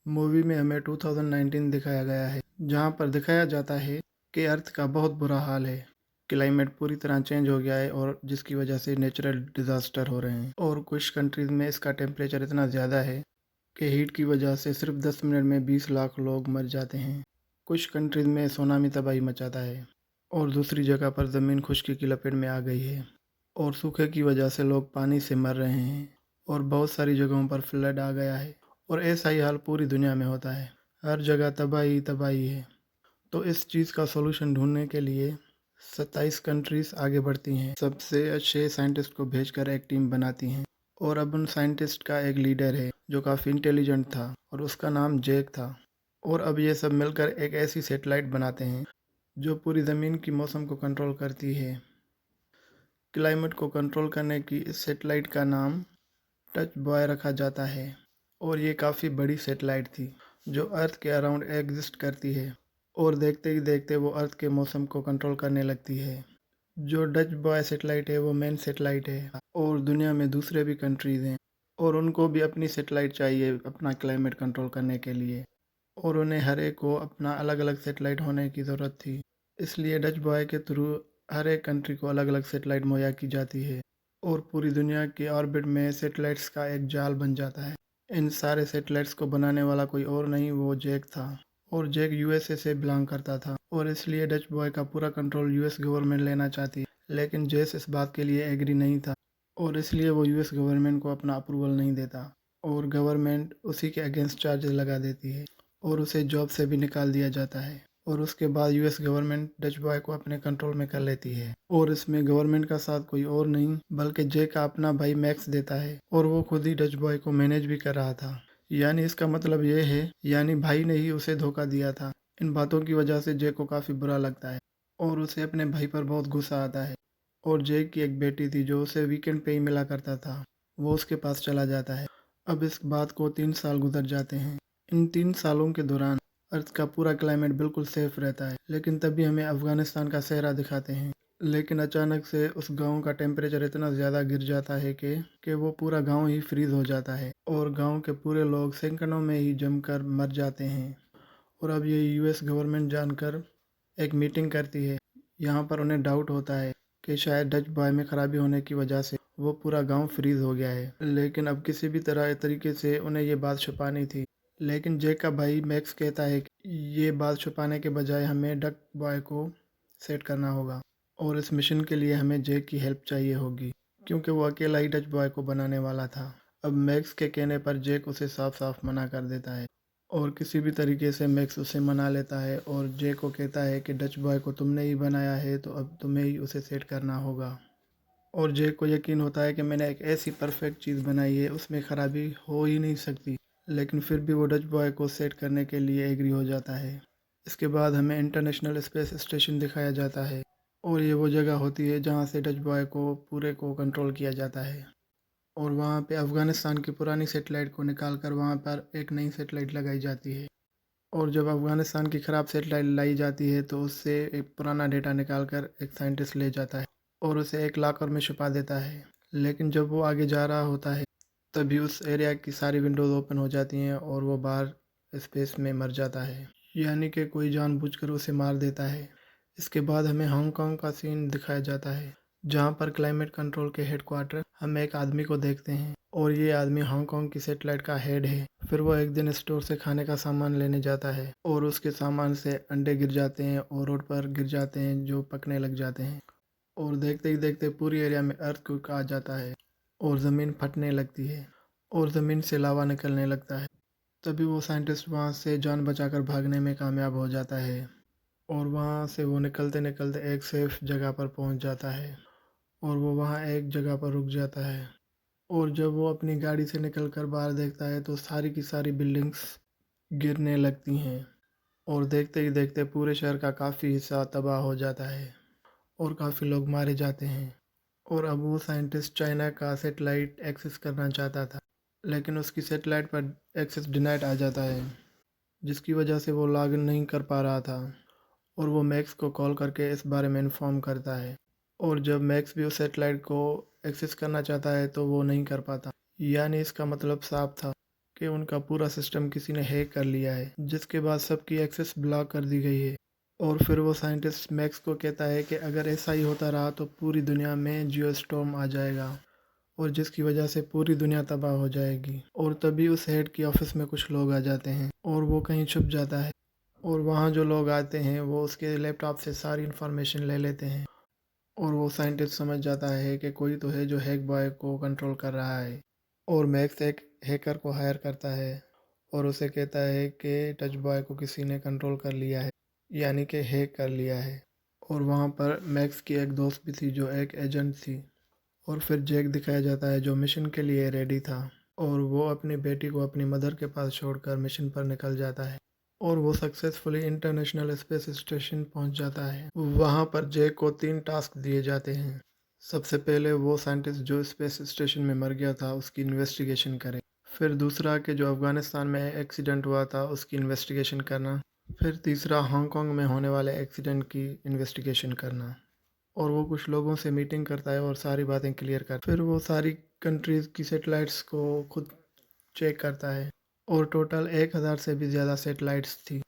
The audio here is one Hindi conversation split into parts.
मूवी में हमें 2019 दिखाया गया है, जहां पर दिखाया जाता है कि अर्थ का बहुत बुरा हाल है। क्लाइमेट पूरी तरह चेंज हो गया है और जिसकी वजह से नेचुरल डिजास्टर हो रहे हैं और कुछ कंट्रीज में इसका टेम्परेचर इतना ज़्यादा है कि हीट की वजह से सिर्फ 10 मिनट में 20 लाख लोग मर जाते हैं। कुछ कंट्रीज में सुनामी तबाही मचाता है और दूसरी जगह पर ज़मीन खुश्की की लपेट में आ गई है और सूखे की वजह से लोग पानी से मर रहे हैं और बहुत सारी जगहों पर फ्लड आ गया है और ऐसा ही हाल पूरी दुनिया में होता है। हर जगह तबाही तबाही है। तो इस चीज़ का सॉल्यूशन ढूंढने के लिए 27 कंट्रीज आगे बढ़ती हैं, सबसे अच्छे साइंटिस्ट को भेजकर एक टीम बनाती हैं और अब उन साइंटिस्ट का एक लीडर है जो काफ़ी इंटेलिजेंट था और उसका नाम जैक था। और अब ये सब मिलकर एक ऐसी सैटेलाइट बनाते हैं जो पूरी ज़मीन की मौसम को कंट्रोल करती है। क्लाइमेट को कंट्रोल करने की इस सैटेलाइट का नाम टच बॉय रखा जाता है और ये काफ़ी बड़ी सैटेलाइट थी जो अर्थ के अराउंड एग्जिस्ट करती है और देखते ही देखते वो अर्थ के मौसम को कंट्रोल करने लगती है। जो डच बॉय सैटेलाइट है वो मेन सैटेलाइट है और दुनिया में दूसरे भी कंट्रीज़ हैं और उनको भी अपनी सैटेलाइट चाहिए अपना क्लाइमेट कंट्रोल करने के लिए और उन्हें हर एक को अपना अलग अलग सैटेलाइट होने की ज़रूरत थी। इसलिए डच बॉय के थ्रू हर एक कंट्री को अलग अलग सैटेलाइट मुहैया की जाती है और पूरी दुनिया के ऑर्बिट में सैटेलाइट्स का एक जाल बन जाता है। इन सारे सैटेलाइट्स को बनाने वाला कोई और नहीं, वो जैक था और जैक यूएसए से बिलोंग करता था और इसलिए डच बॉय का पूरा कंट्रोल यूएस गवर्नमेंट लेना चाहती है, लेकिन जेस इस बात के लिए एग्री नहीं था और इसलिए वो यूएस गवर्नमेंट को अपना अप्रूवल नहीं देता और गवर्नमेंट उसी के अगेंस्ट चार्जेस लगा देती है और उसे जॉब से भी निकाल दिया जाता है और उसके बाद यूएस गवर्नमेंट डच बॉय को अपने कंट्रोल में कर लेती है और इसमें गवर्नमेंट का साथ कोई और नहीं बल्कि जे का अपना भाई मैक्स देता है और वो खुद ही डच बॉय को मैनेज भी कर रहा था। यानी इसका मतलब ये है, यानी भाई ने ही उसे धोखा दिया था। इन बातों की वजह से जे को काफ़ी बुरा लगता है और उसे अपने भाई पर बहुत गुस्सा आता है और जे की एक बेटी थी जो उसे वीकेंड पे ही मिला करता था, वो उसके पास चला जाता है। अब इस बात को 3 साल गुजर जाते हैं। इन 3 सालों के दौरान अर्थ का पूरा क्लाइमेट बिल्कुल सेफ रहता है, लेकिन तभी हमें अफगानिस्तान का सहरा दिखाते हैं। लेकिन अचानक से उस गांव का टेम्परेचर इतना ज़्यादा गिर जाता है कि वो पूरा गांव ही फ्रीज हो जाता है और गांव के पूरे लोग सेकंडों में ही जमकर मर जाते हैं। और अब ये यूएस गवर्नमेंट जानकर एक मीटिंग करती है। यहाँ पर उन्हें डाउट होता है कि शायद डच बॉय में खराबी होने की वजह से वो पूरा गांव फ्रीज हो गया है, लेकिन अब किसी भी तरह तरीके से उन्हें ये बात छुपानी थी। लेकिन जैक का भाई मैक्स कहता है कि ये बात छुपाने के बजाय हमें डक बॉय को सेट करना होगा और इस मिशन के लिए हमें जैक की हेल्प चाहिए होगी क्योंकि वो अकेला ही डच बॉय को बनाने वाला था। अब मैक्स के कहने पर जैक उसे साफ साफ मना कर देता है और किसी भी तरीके से मैक्स उसे मना लेता है और जे को कहता है कि डच बॉय को तुमने ही बनाया है तो अब तुम्हें ही उसे सेट करना होगा। और जे को यकीन होता है कि मैंने एक ऐसी परफेक्ट चीज़ बनाई है उसमें खराबी हो ही नहीं सकती, लेकिन फिर भी वो डच बॉय को सेट करने के लिए एग्री हो जाता है। इसके बाद हमें इंटरनेशनल स्पेस स्टेशन दिखाया जाता है और ये वो जगह होती है जहाँ से डच बॉय को पूरे को कंट्रोल किया जाता है और वहाँ पे अफ़गानिस्तान की पुरानी सेटेलाइट को निकाल कर वहाँ पर एक नई सेटेलाइट लगाई जाती है और जब अफ़गानिस्तान की ख़राब सेटेलाइट लाई जाती है तो उससे एक पुराना डेटा निकाल कर एक साइंटिस्ट ले जाता है और उसे एक लॉकर में छुपा देता है। लेकिन जब वो आगे जा रहा होता है तभी उस एरिया की सारी विंडोज़ ओपन हो जाती हैं और वो बाहर स्पेस में मर जाता है, यानी कि कोई जानबूझकर उसे मार देता है। इसके बाद हमें हांगकांग का सीन दिखाया जाता है जहाँ पर क्लाइमेट कंट्रोल के हेडक्वार्टर हम एक आदमी को देखते हैं और ये आदमी हांगकांग की सेटेलाइट का हेड है। फिर वो एक दिन स्टोर से खाने का सामान लेने जाता है और उसके सामान से अंडे गिर जाते हैं और रोड पर गिर जाते हैं जो पकने लग जाते हैं और देखते ही देखते पूरी एरिया में अर्थक्वेक आ जाता है और ज़मीन फटने लगती है और ज़मीन से लावा निकलने लगता है। तभी वो साइंटिस्ट वहाँ से जान बचाकर भागने में कामयाब हो जाता है और वहाँ से वो निकलते निकलते एक सेफ जगह पर पहुँच जाता है और वो वहाँ एक जगह पर रुक जाता है और जब वो अपनी गाड़ी से निकलकर बाहर देखता है तो सारी की सारी बिल्डिंग्स गिरने लगती हैं और देखते ही देखते पूरे शहर का काफ़ी हिस्सा तबाह हो जाता है और काफ़ी लोग मारे जाते हैं। और अब वो साइंटिस्ट चाइना का सेटेलाइट एक्सेस करना चाहता था, लेकिन उसकी सेटेलाइट पर एक्सेस डिनाइड आ जाता है जिसकी वजह से वो लॉगिन नहीं कर पा रहा था और वो मैक्स को कॉल करके इस बारे में इन्फॉर्म करता है और जब मैक्स भी उस सेटेलाइट को एक्सेस करना चाहता है तो वो नहीं कर पाता। यानी इसका मतलब साफ था कि उनका पूरा सिस्टम किसी ने हैक कर लिया है, जिसके बाद सबकी एक्सेस ब्लॉक कर दी गई है। और फिर वो साइंटिस्ट मैक्स को कहता है कि अगर ऐसा ही होता रहा तो पूरी दुनिया में जियोस्टॉर्म आ जाएगा और जिसकी वजह से पूरी दुनिया तबाह हो जाएगी। और तभी उस हेड की ऑफिस में कुछ लोग आ जाते हैं और वो कहीं छुप जाता है और वहाँ जो लोग आते हैं वो उसके लैपटॉप से सारी इन्फॉर्मेशन ले लेते हैं। और वो साइंटिस्ट समझ जाता है कि कोई तो है जो हैक बॉय को कंट्रोल कर रहा है। और मैक्स एक हैकर को हायर करता है और उसे कहता है कि टच बॉय को किसी ने कंट्रोल कर लिया है, यानी कि हैक कर लिया है। और वहाँ पर मैक्स की एक दोस्त भी थी जो एक एजेंट थी। और फिर जैक दिखाया जाता है जो मिशन के लिए रेडी था और वो अपनी बेटी को अपनी मदर के पास छोड़कर मिशन पर निकल जाता है और वो सक्सेसफुली इंटरनेशनल स्पेस स्टेशन पहुंच जाता है। वहां पर जैक को 3 टास्क दिए जाते हैं। सबसे पहले वो साइंटिस्ट जो स्पेस स्टेशन में मर गया था उसकी इन्वेस्टिगेशन करे। फिर दूसरा कि जो अफगानिस्तान में एक्सीडेंट हुआ था उसकी इन्वेस्टिगेशन करना। फिर तीसरा हांगकांग में होने वाले एक्सीडेंट की इन्वेस्टिगेशन करना। और वो कुछ लोगों से मीटिंग करता है और सारी बातें क्लियर कर फिर वो सारी कंट्रीज़ की सैटेलाइट्स को खुद चेक करता है और टोटल 1000 से भी ज़्यादा सैटेलाइट्स थी।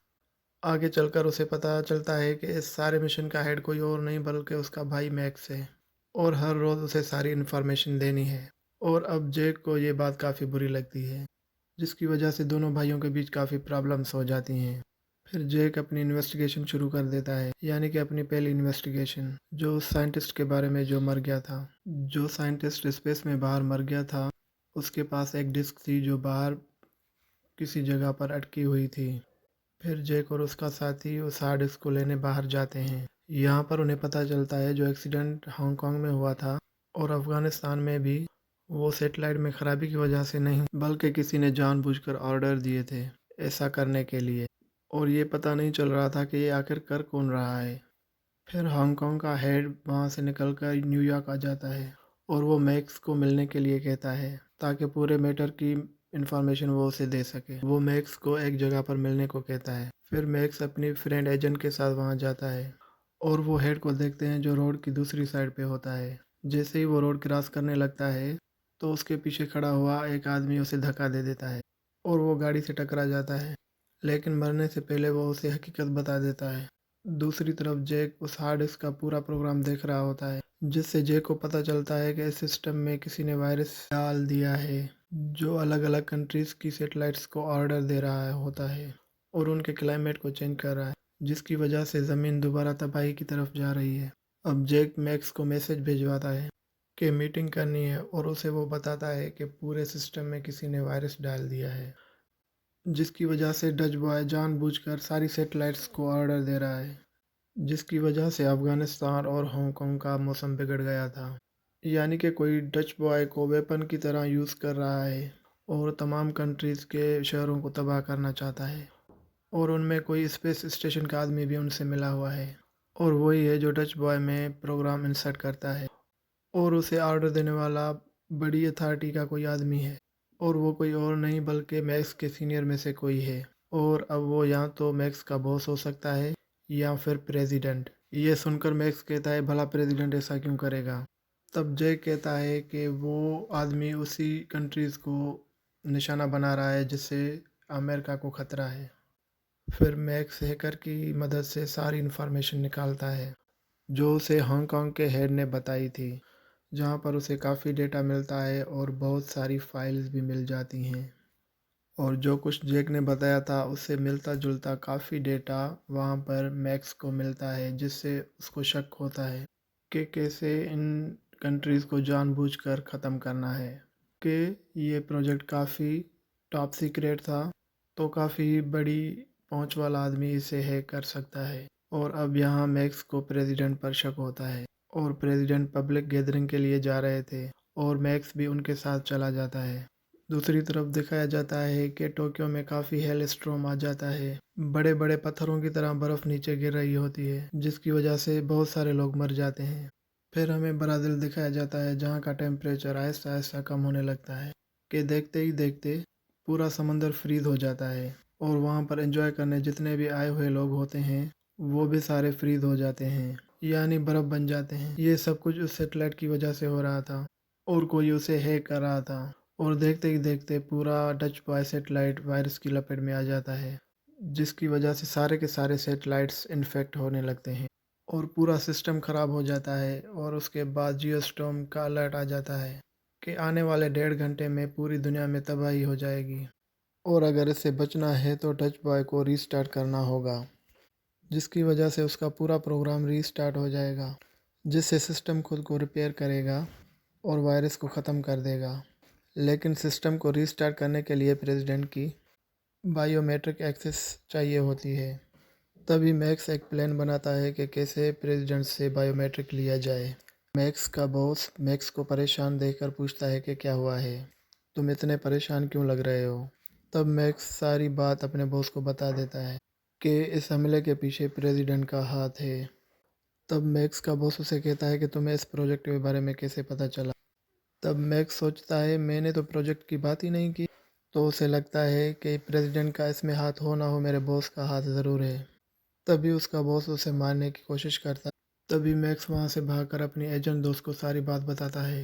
आगे चलकर उसे पता चलता है कि इस सारे मिशन का हेड कोई और नहीं बल्कि उसका भाई मैक्स है और हर रोज़ उसे सारी इन्फॉर्मेशन देनी है। और अब जेक को ये बात काफ़ी बुरी लगती है, जिसकी वजह से दोनों भाइयों के बीच काफ़ी प्रॉब्लम्स हो जाती हैं। फिर जेक अपनी इन्वेस्टिगेशन शुरू कर देता है, यानी कि अपनी पहली इन्वेस्टिगेशन जो उस साइंटिस्ट के बारे में जो मर गया था। जो साइंटिस्ट स्पेस में बाहर मर गया था उसके पास एक डिस्क थी जो बाहर किसी जगह पर अटकी हुई थी। फिर जेक और उसका साथी उस हार्ड डिस्क को लेने बाहर जाते हैं। यहाँ पर उन्हें पता चलता है जो एक्सीडेंट हांगकांग में हुआ था और अफगानिस्तान में भी वो सेटेलाइट में खराबी की वजह से नहीं बल्कि किसी ने जानबूझकर ऑर्डर दिए थे ऐसा करने के लिए। और ये पता नहीं चल रहा था कि ये आखिर कर कौन रहा है। फिर हांगकांग का हेड वहाँ से निकलकर न्यूयॉर्क आ जाता है और वो मैक्स को मिलने के लिए कहता है ताकि पूरे मैटर की इंफॉर्मेशन वो उसे दे सके। वो मैक्स को एक जगह पर मिलने को कहता है। फिर मैक्स अपनी फ्रेंड एजेंट के साथ वहाँ जाता है और वो हेड को देखते हैं जो रोड की दूसरी साइड पे होता है। जैसे ही वो रोड क्रॉस करने लगता है तो उसके पीछे खड़ा हुआ एक आदमी उसे धक्का दे देता है और वो गाड़ी से टकरा जाता है, लेकिन मरने से पहले वो उसे हकीकत बता देता है। दूसरी तरफ जैक उस हार्ड डिस्क का पूरा प्रोग्राम देख रहा होता है, जिससे जैक को पता चलता है कि इस सिस्टम में किसी ने वायरस डाल दिया है जो अलग अलग कंट्रीज की सैटेलाइट्स को ऑर्डर दे रहा होता है और उनके क्लाइमेट को चेंज कर रहा है, जिसकी वजह से ज़मीन दोबारा तबाही की तरफ जा रही है। अब जैक मैक्स को मैसेज भिजवाता है कि मीटिंग करनी है और उसे वो बताता है कि पूरे सिस्टम में किसी ने वायरस डाल दिया है, जिसकी वजह से डच बॉय जानबूझकर सारी सैटेलाइट्स को ऑर्डर दे रहा है, जिसकी वजह से अफगानिस्तान और हांगकांग का मौसम बिगड़ गया था। यानी कि कोई डच बॉय को वेपन की तरह यूज़ कर रहा है और तमाम कंट्रीज़ के शहरों को तबाह करना चाहता है। और उनमें कोई स्पेस स्टेशन का आदमी भी उनसे मिला हुआ है और वही है जो डच बॉय में प्रोग्राम इंसर्ट करता है और उसे ऑर्डर देने वाला बड़ी अथॉरिटी का कोई आदमी है और वो कोई और नहीं बल्कि मैक्स के सीनियर में से कोई है। और अब वो या तो मैक्स का बॉस हो सकता है या फिर प्रेसिडेंट। ये सुनकर मैक्स कहता है भला प्रेसिडेंट ऐसा क्यों करेगा। तब जय कहता है कि वो आदमी उसी कंट्रीज़ को निशाना बना रहा है जिससे अमेरिका को खतरा है। फिर मैक्स हैकर की मदद से सारी इन्फॉर्मेशन निकालता है जो उसे हांगकांग के हेड ने बताई थी, जहाँ पर उसे काफ़ी डेटा मिलता है और बहुत सारी फाइल्स भी मिल जाती हैं। और जो कुछ जैक ने बताया था उससे मिलता जुलता काफ़ी डेटा वहाँ पर मैक्स को मिलता है, जिससे उसको शक होता है कि कैसे इन कंट्रीज़ को जानबूझकर ख़त्म करना है, कि ये प्रोजेक्ट काफ़ी टॉप सीक्रेट था तो काफ़ी बड़ी पहुंच वाला आदमी इसे हैक कर सकता है। और अब यहाँ मैक्स को प्रेसिडेंट पर शक होता है और प्रेसिडेंट पब्लिक गैदरिंग के लिए जा रहे थे और मैक्स भी उनके साथ चला जाता है। दूसरी तरफ दिखाया जाता है कि टोक्यो में काफ़ी हेल स्ट्रॉम आ जाता है। बड़े बड़े पत्थरों की तरह बर्फ़ नीचे गिर रही होती है, जिसकी वजह से बहुत सारे लोग मर जाते हैं। फिर हमें ब्राज़ील दिखाया जाता है जहाँ का टेम्परेचर आहिस्ता आहिस्ता कम होने लगता है कि देखते ही देखते पूरा समंदर फ्रीज हो जाता है और वहाँ पर एंजॉय करने जितने भी आए हुए लोग होते हैं वो भी सारे फ्रीज हो जाते हैं, यानी बर्फ़ बन जाते हैं। ये सब कुछ उस सेटेलाइट की वजह से हो रहा था और कोई उसे हैक कर रहा था और देखते ही देखते पूरा डच बॉय सेटेलाइट वायरस की लपेट में आ जाता है, जिसकी वजह से सारे के सारे सेटेलाइट्स इन्फेक्ट होने लगते हैं और पूरा सिस्टम ख़राब हो जाता है। और उसके बाद जियोस्टॉर्म का अलर्ट आ जाता है कि आने वाले 1.5 घंटे में पूरी दुनिया में तबाही हो जाएगी और अगर इससे बचना है तो डच बॉय को रीस्टार्ट करना होगा, जिसकी वजह से उसका पूरा प्रोग्राम रीस्टार्ट हो जाएगा, जिससे सिस्टम खुद को रिपेयर करेगा और वायरस को ख़त्म कर देगा। लेकिन सिस्टम को रीस्टार्ट करने के लिए प्रेसिडेंट की बायोमेट्रिक एक्सेस चाहिए होती है। तभी मैक्स एक प्लान बनाता है कि कैसे प्रेसिडेंट से बायोमेट्रिक लिया जाए। मैक्स का बॉस मैक्स को परेशान देखकर पूछता है कि क्या हुआ है, तुम इतने परेशान क्यों लग रहे हो। तब मैक्स सारी बात अपने बॉस को बता देता है कि इस हमले के पीछे प्रेसिडेंट का हाथ है। तब मैक्स का बॉस उसे कहता है कि तुम्हें इस प्रोजेक्ट के बारे में कैसे पता चला। तब मैक्स सोचता है मैंने तो प्रोजेक्ट की बात ही नहीं की। तो उसे लगता है कि प्रेसिडेंट का इसमें हाथ हो ना हो, मेरे बॉस का हाथ ज़रूर है। तभी उसका बॉस उसे मारने की कोशिश करता है। तभी मैक्स वहाँ से भागकर अपनी एजेंट दोस्त को सारी बात बताता है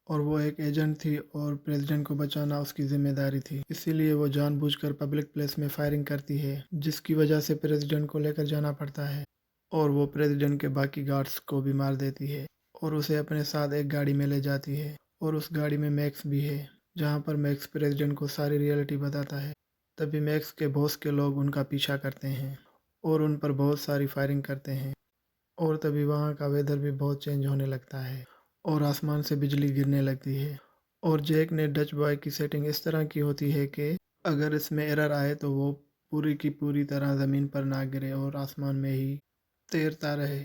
और वो एक एजेंट थी और प्रेसिडेंट को बचाना उसकी जिम्मेदारी थी, इसीलिए वो जानबूझकर पब्लिक प्लेस में फायरिंग करती है, जिसकी वजह से प्रेसिडेंट को लेकर जाना पड़ता है और वो प्रेसिडेंट के बाकी गार्ड्स को भी मार देती है और उसे अपने साथ एक गाड़ी में ले जाती है और उस गाड़ी में मैक्स भी है, जहाँ पर मैक्स प्रेसिडेंट को सारी रियलिटी बताता है। तभी मैक्स के बॉस के लोग उनका पीछा करते हैं और उन पर बहुत सारी फायरिंग करते हैं और तभी वहाँ का वेदर भी बहुत चेंज होने लगता है और आसमान से बिजली गिरने लगती है। और जैक ने डच बॉय की सेटिंग इस तरह की होती है कि अगर इसमें एरर आए तो वो पूरी की पूरी तरह ज़मीन पर ना गिरे और आसमान में ही तैरता रहे,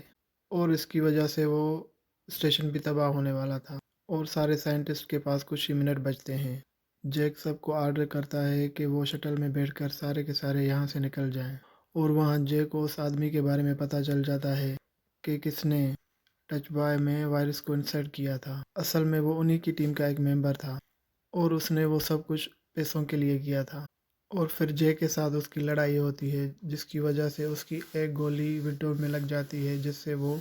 और इसकी वजह से वो स्टेशन भी तबाह होने वाला था और सारे साइंटिस्ट के पास कुछ ही मिनट बचते हैं। जैक सबको ऑर्डर करता है कि वो शटल में बैठकर सारे के सारे यहाँ से निकल जाएं और वहाँ जैक को उस आदमी के बारे में पता चल जाता है कि किसने टच बॉय में वायरस को इंसर्ट किया था। असल में वो उन्हीं की टीम का एक मेंबर था और उसने वो सब कुछ पैसों के लिए किया था। और फिर जे के साथ उसकी लड़ाई होती है, जिसकी वजह से उसकी एक गोली विंडो में लग जाती है, जिससे वो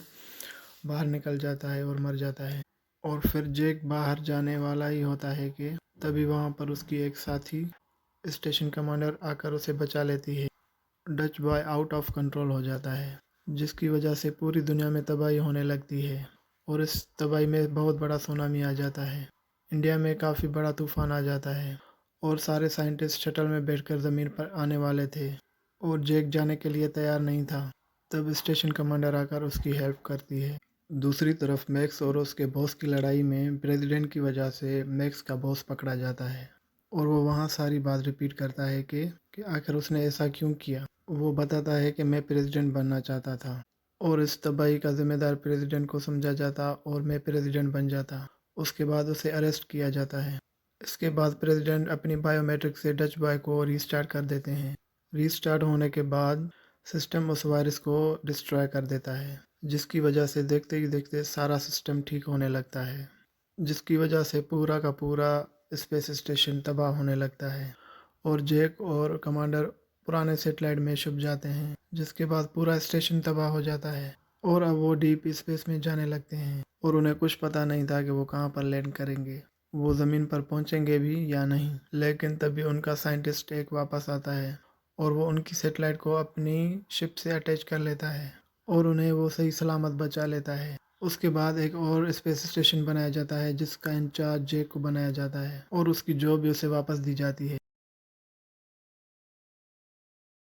बाहर निकल जाता है और मर जाता है। और फिर जेक बाहर जाने वाला ही होता है कि तभी वहाँ पर उसकी एक साथी स्टेशन कमांडर आकर उसे बचा लेती है। Dutch boy out of control हो जाता है, जिसकी वजह से पूरी दुनिया में तबाही होने लगती है और इस तबाही में बहुत बड़ा सुनामी आ जाता है। इंडिया में काफ़ी बड़ा तूफान आ जाता है और सारे साइंटिस्ट शटल में बैठकर ज़मीन पर आने वाले थे और जैक जाने के लिए तैयार नहीं था। तब स्टेशन कमांडर आकर उसकी हेल्प करती है। दूसरी तरफ मैक्स और उसके बॉस की लड़ाई में प्रेसिडेंट की वजह से मैक्स का बॉस पकड़ा जाता है और वो वहाँ सारी बात रिपीट करता है कि आखिर उसने ऐसा क्यों किया। वो बताता है कि मैं प्रेसिडेंट बनना चाहता था और इस तबाही का जिम्मेदार प्रेसिडेंट को समझा जाता और मैं प्रेसिडेंट बन जाता। उसके बाद उसे अरेस्ट किया जाता है। इसके बाद प्रेसिडेंट अपनी बायोमेट्रिक से डच बॉय को रीस्टार्ट कर देते हैं। रीस्टार्ट होने के बाद सिस्टम उस वायरस को डिस्ट्रॉय कर देता है, जिसकी वजह से देखते ही देखते सारा सिस्टम ठीक होने लगता है, जिसकी वजह से पूरा का पूरा स्पेस स्टेशन तबाह होने लगता है और जैक और कमांडर पुराने सेटेलाइट में छुप जाते हैं, जिसके बाद पूरा स्टेशन तबाह हो जाता है और अब वो डीप स्पेस में जाने लगते हैं और उन्हें कुछ पता नहीं था कि वो कहाँ पर लैंड करेंगे, वो ज़मीन पर पहुँचेंगे भी या नहीं। लेकिन तभी उनका साइंटिस्ट एक वापस आता है और वो उनकी सेटेलाइट को अपनी शिप से अटैच कर लेता है और उन्हें वो सही सलामत बचा लेता है। उसके बाद एक और स्पेस स्टेशन बनाया जाता है, जिसका इंचार्ज जैक को बनाया जाता है और उसकी जॉब भी उसे वापस दी जाती है।